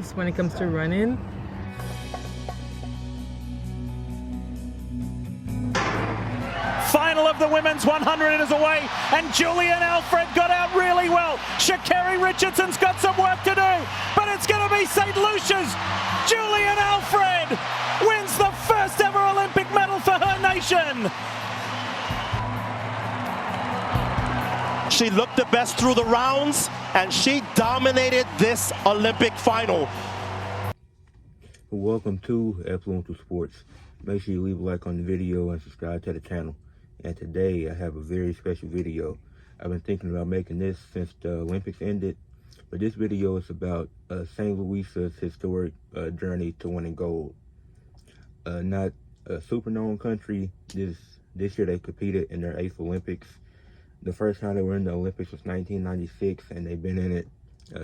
when it comes to running. Final of the women's 100 is away, and Julien Alfred got out really well. Sha'Carri Richardson's got some work to do, but it's going to be St. Lucia's. Julien Alfred wins the first ever Olympic medal for her nation. She looked the best through the rounds, and she dominated this Olympic final. Welcome to Influential Sports. Make sure you leave a like on the video and subscribe to the channel. And today I have a very special video. I've been thinking about making this since the Olympics ended, but this video is about St. Louisa's historic journey to winning gold. Not a super known country. This year they competed in their 8th Olympics. The first time they were in the Olympics was 1996, and they've been in it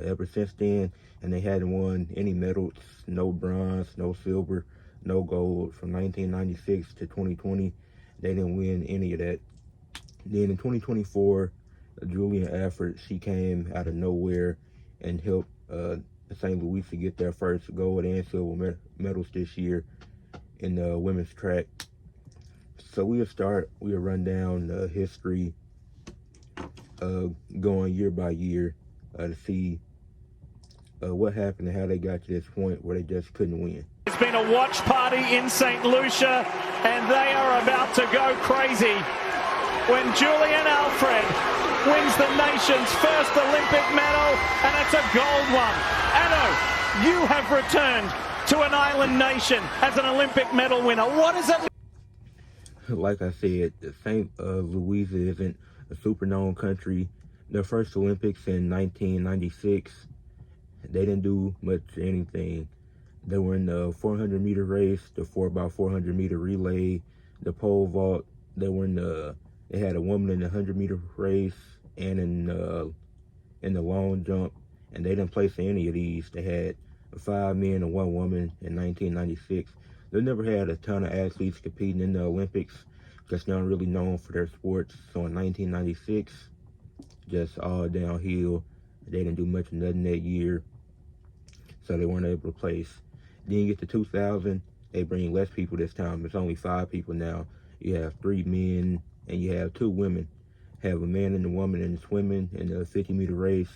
ever since then, and they hadn't won any medals, no bronze, no silver, no gold. From 1996 to 2020, they didn't win any of that. Then in 2024, Julien Alfred, she came out of nowhere and helped St. Louis to get their first gold and silver medals this year in the women's track. So we'll run down the history, going year by year to see what happened and how they got to this point where they just couldn't win. It's been a watch party in St. Lucia, and they are about to go crazy when Julien Alfred wins the nation's first Olympic medal, and it's a gold one. Anno, you have returned to an island nation as an Olympic medal winner. What is it? Like I said, St. Louisa isn't a super known country. Their first Olympics in 1996, they didn't do much anything. They were in the 400 meter race, the 4x400 meter relay, the pole vault. They had a woman in the 100 meter race and in the long jump, and they didn't place in any of these. They had 5 men and 1 woman in 1996. They never had a ton of athletes competing in the Olympics because they're not really known for their sports. So in 1996, just all downhill. They didn't do much of nothing that year, so they weren't able to place. Then you get to 2000, they bring less people this time. It's only 5 people now. You have 3 men and you have 2 women. Have a man and a woman in the swimming in the 50 meter race.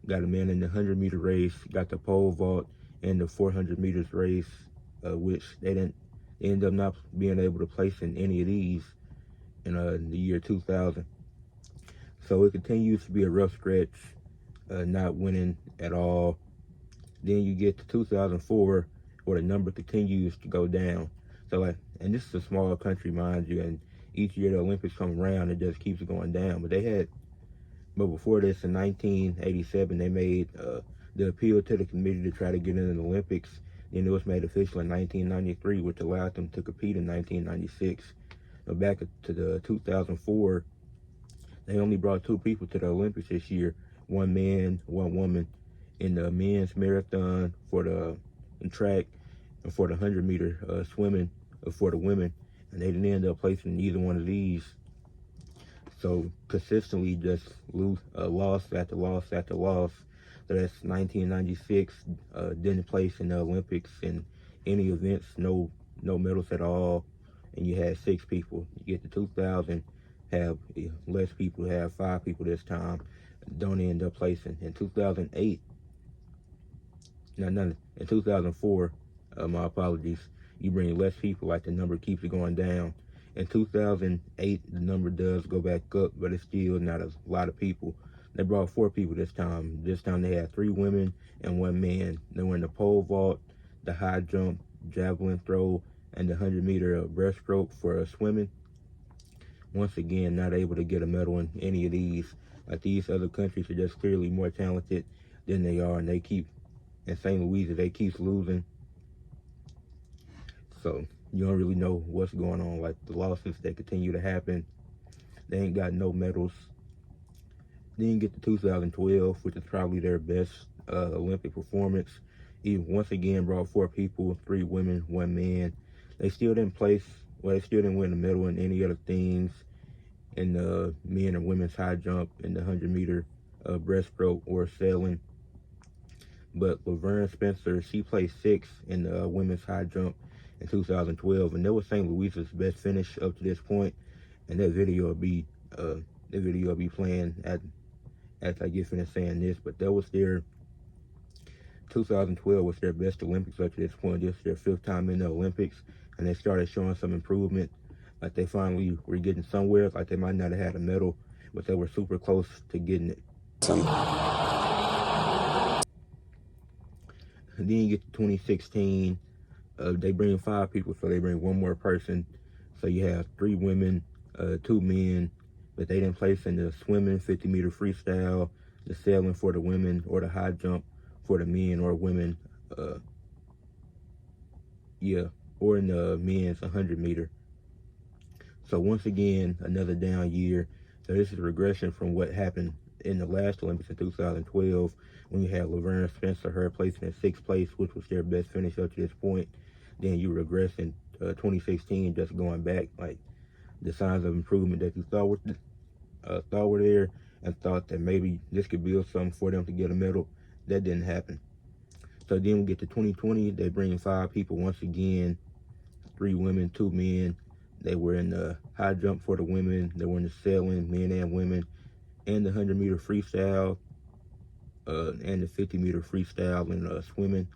Got a man in the 100 meter race. Got the pole vault and the 400 meters race, which they end up not being able to place in any of these in the year 2000. So it continues to be a rough stretch, not winning at all. Then you get to 2004, where the number continues to go down. So and this is a small country, mind you, and each year the Olympics come around, it just keeps going down. But before this, in 1987, they made the appeal to the committee to try to get in the Olympics. Then it was made official in 1993, which allowed them to compete in 1996. Back to the 2004, they only brought 2 people to the Olympics this year, 1 man, 1 woman, in the men's marathon for the track and for the 100 meter swimming for the women, and they didn't end up placing in either one of these. So consistently just loss after loss after loss. So that's 1996, didn't place in the Olympics in any events, no medals at all, and you had 6 people. You get to 2000, have less people, have 5 people this time, don't end up placing. In 2008, in 2004, my apologies, you bring less people, like the number keeps going down. In 2008, the number does go back up, but it's still not a lot of people. They brought 4 people this time. This time they had 3 women and 1 man. They were in the pole vault, the high jump, javelin throw, and the 100 meter breaststroke for swimming. Once again, not able to get a medal in any of these. Like, these other countries are just clearly more talented than they are, and in St. Louisa, they keep losing. So you don't really know what's going on. Like, the losses, they continue to happen. They ain't got no medals. Then you get to 2012, which is probably their best Olympic performance. He once again brought 4 people, 3 women, 1 man. They still didn't place, they still didn't win a medal in any other things in the men and women's high jump, in the 100 meter breaststroke or sailing. But Laverne Spencer, she placed 6th in the women's high jump in 2012, and that was St. Louisa's best finish up to this point. And that video will be playing as I get finished saying this. But that was their 2012 was their best Olympics up to this point. This is their 5th time in the Olympics, and they started showing some improvement. Like they finally were getting somewhere. Like they might not have had a medal, but they were super close to getting it. And then you get to 2016. They bring 5 people, so they bring 1 more person. So you have 3 women, 2 men, but they didn't place in the swimming, 50-meter freestyle, the sailing for the women, or the high jump for the men or women. Or in the men's 100-meter. So once again, another down year. So this is a regression from what happened in the last Olympics in 2012, when you had Laverne Spencer, her placing in 6th place, which was their best finish up to this point. Then you regress in 2016, just going back, like the signs of improvement that you thought were there, and thought that maybe this could build something for them to get a medal. That didn't happen. So then we get to 2020. They bring 5 people once again, 3 women, 2 men. They were in the high jump for the women. They were in the sailing, men and women, and the 100-meter freestyle, and the 50-meter freestyle and swimming.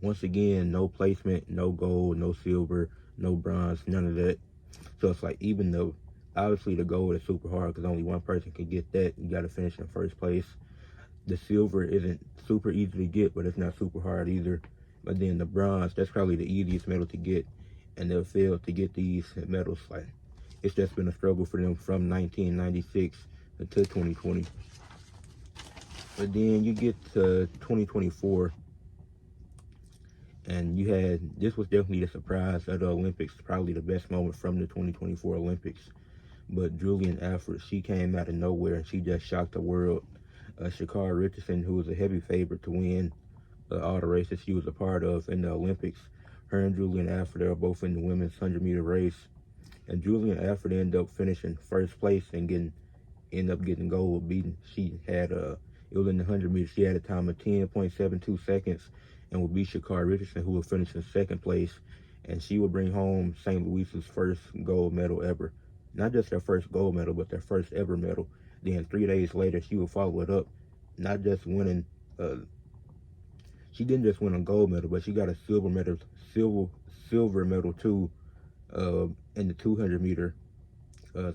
Once again, no placement, no gold, no silver, no bronze, none of that. So it's like, even though obviously the gold is super hard because only 1 person can get that, you got to finish in 1st place. The silver isn't super easy to get, but it's not super hard either. But then the bronze, that's probably the easiest medal to get, and they'll fail to get these medals. Like, it's just been a struggle for them from 1996 until 2020. But then you get to 2024, and this was definitely a surprise at the Olympics, probably the best moment from the 2024 Olympics. But Julien Alfred, she came out of nowhere and she just shocked the world. Sha'Carri Richardson, who was a heavy favorite to win all the races she was a part of in the Olympics, her and Julien Alfred are both in the women's 100-meter race. And Julien Alfred ended up finishing 1st place and ended up getting gold, beating. She had it was in the 100 meters. She had a time of 10.72 seconds, and would beat Sha'Carri Richardson, who would finish in 2nd place. And she would bring home St. Louisa's 1st gold medal ever. Not just their 1st gold medal, but their 1st ever medal. Then 3 days later, she would follow it up, not just winning. She didn't just win a gold medal, but she got a silver medal too, in the 200-meter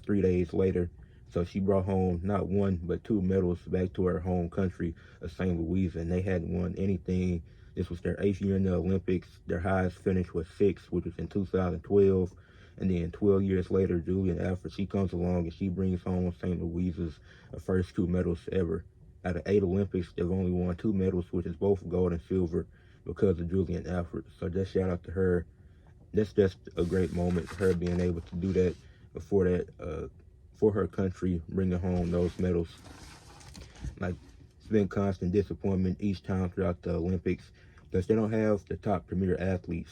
3 days later. So she brought home not 1 but 2 medals back to her home country of St. Louisa, and they hadn't won anything. This was their 8th year in the Olympics. Their highest finish was 6th, which was in 2012. And then 12 years later, Julien Alfred, she comes along and she brings home St. Louisa's first 2 medals ever. Out of 8 Olympics, they've only won 2 medals, which is both gold and silver, because of Julien Alfred. So just shout out to her. That's just a great moment, her being able to do that for her country, bringing home those medals. Like, it's been constant disappointment each time throughout the Olympics, because they don't have the top premier athletes.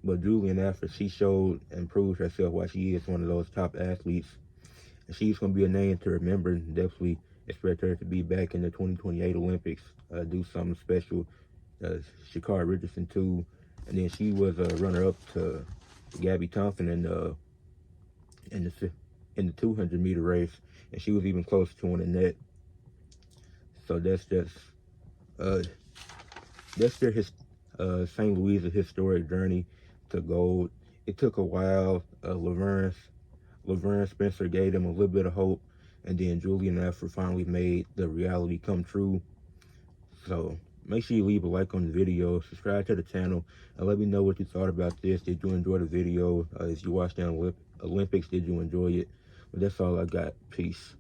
But Julien Alfred, she showed and proved herself why she is one of those top athletes. And she's going to be a name to remember, and definitely expect her to be back in the 2028 Olympics, do something special. Sha'Carri Richardson too. And then she was a runner-up to Gabby Thompson in the 200-meter race, and she was even close to winning that. So that's just their St. Louisa historic journey to gold. It took a while. Laverne Spencer gave them a little bit of hope, and then Julien Alfred finally made the reality come true. So make sure you leave a like on the video, subscribe to the channel, and let me know what you thought about this. Did you enjoy the video? If you watched the Olympics, did you enjoy it? But that's all I got. Peace.